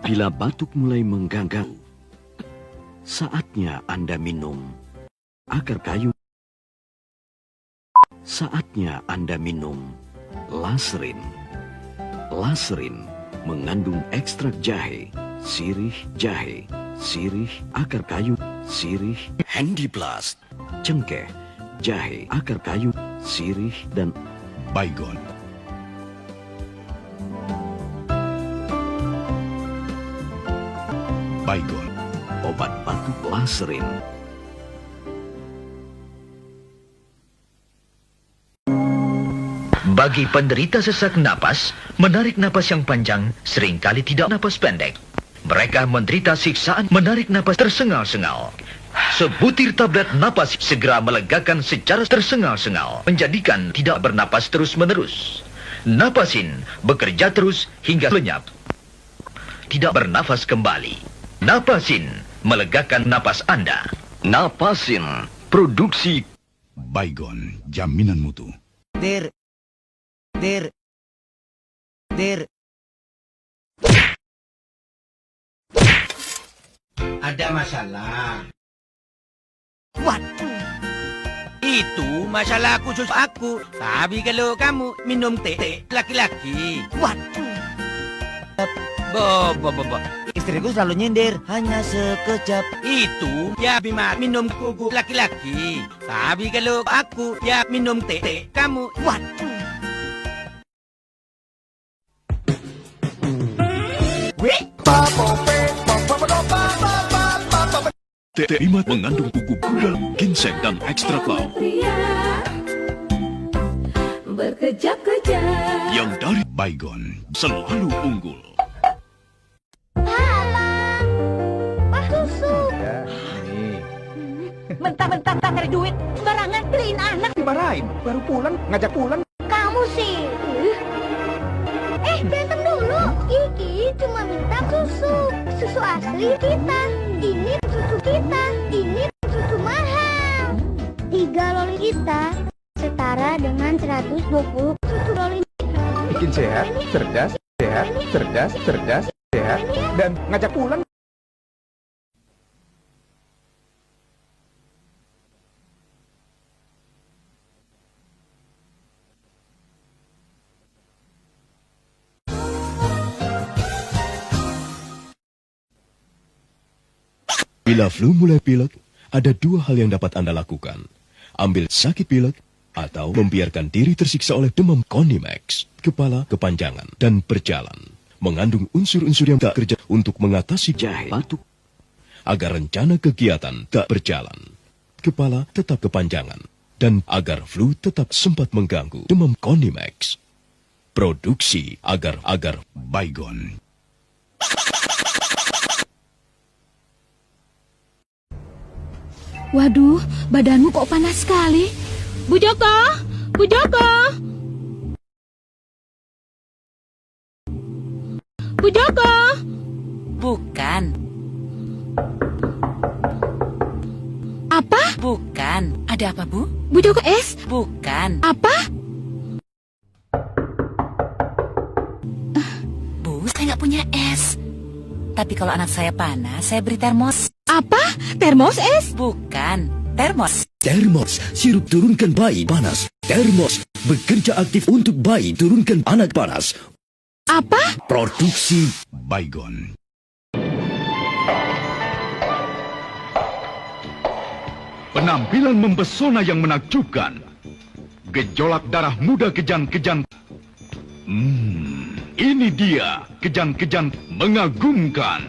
Bila batuk mulai mengganggu, saatnya Anda minum akar kayu. Saatnya Anda minum Laserin. Laserin mengandung ekstrak jahe, sirih jahe, sirih akar kayu, sirih Handiplast, cengkeh, jahe, akar kayu, sirih, dan Baygon. Baygon, obat batuk Laserin. Bagi penderita sesak napas, menarik napas yang panjang seringkali tidak napas pendek. Mereka menderita siksaan menarik napas tersengal-sengal. Sebutir tablet napas segera melegakan secara tersengal-sengal, menjadikan tidak bernapas terus-menerus. Napasin bekerja terus hingga lenyap. Tidak bernafas kembali. Napasin melegakan napas Anda. Napasin, produksi Baygon, jaminan mutu. Der. Ada masalah. Waduh. Itu masalah khusus aku. Tapi kalau kamu minum teh laki-laki. Waduh. Bo. Istriku selalu nyindir, hanya sekejap. Itu ya Bima minum kuku laki-laki. Tapi kalau aku ya minum teh kamu. Waduh. Teh Imat mengandung kuku gudal, ginseng, dan ekstrak lauk. Berkejap-kejap. Yang dari Baygon selalu unggul. Pak susu. Mentang-mentang tak ada duit, sembarangan beliin anak. Dimarahin, baru pulang, ngajak pulang. Kamu sih. Berantem dulu. Kiki cuma minta susu. Susu asli kita. Ini susu kita. Ini susu mahal. 3 loli kita setara dengan 120 susu loli. Bikin sehat, cerdas, sehat, cerdas, cerdas, sehat, dan ngajak pulang. Bila flu mulai pilek, ada 2 hal yang dapat Anda lakukan. Ambil sakit pilek, atau membiarkan diri tersiksa oleh demam Konimax. Kepala, kepanjangan, dan berjalan. Mengandung unsur-unsur yang tak kerja untuk mengatasi jahe, batuk, agar rencana kegiatan tak berjalan. Kepala tetap kepanjangan, dan agar flu tetap sempat mengganggu. Demam Konimax. Produksi agar Baygon. Waduh, badanmu kok panas sekali. Bu Joko! Bu Joko! Bu Joko! Bukan. Apa? Bukan. Ada apa, Bu? Bu Joko es? Bukan. Apa? Bu, saya nggak punya es. Tapi kalau anak saya panas, saya beri termos. Apa? Termos es? Bukan. Termos. Termos, sirup turunkan bayi panas. Termos, bekerja aktif untuk bayi turunkan anak panas. Apa? Produksi Baygon. Penampilan mempesona yang menakjubkan. Gejolak darah muda kejan-kejan. Ini dia kejan-kejan mengagumkan.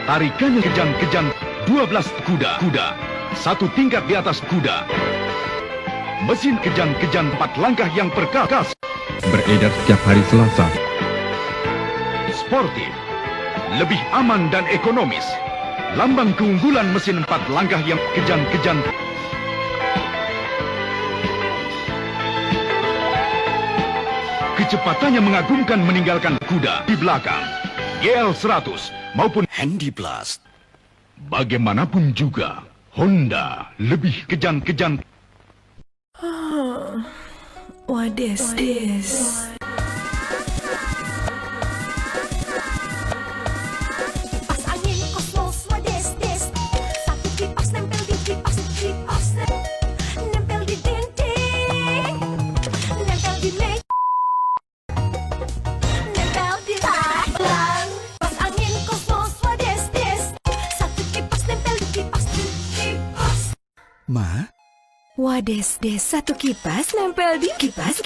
Tarikannya kejan-kejan 12 kuda. 1 tingkat di atas kuda. Mesin kejan-kejan 4 langkah yang perkakas. Beredar setiap hari Selasa. Sportif, lebih aman dan ekonomis. Lambang keunggulan mesin 4 langkah yang kejan-kejan. Kecepatannya mengagumkan meninggalkan kuda di belakang. GL 100 maupun Handiplast. Bagaimanapun juga, Honda lebih kejan-kejan. What is this? Kipas angin kosmos, what is this? Satu kipas nempel di kipas, kipas nempel di dinding, nempel di meja, nempel di lang. Kipas angin kosmos, what is this? Satu kipas nempel di kipas, kipas. Ma? What is this? Satu kipas nempel di kipas.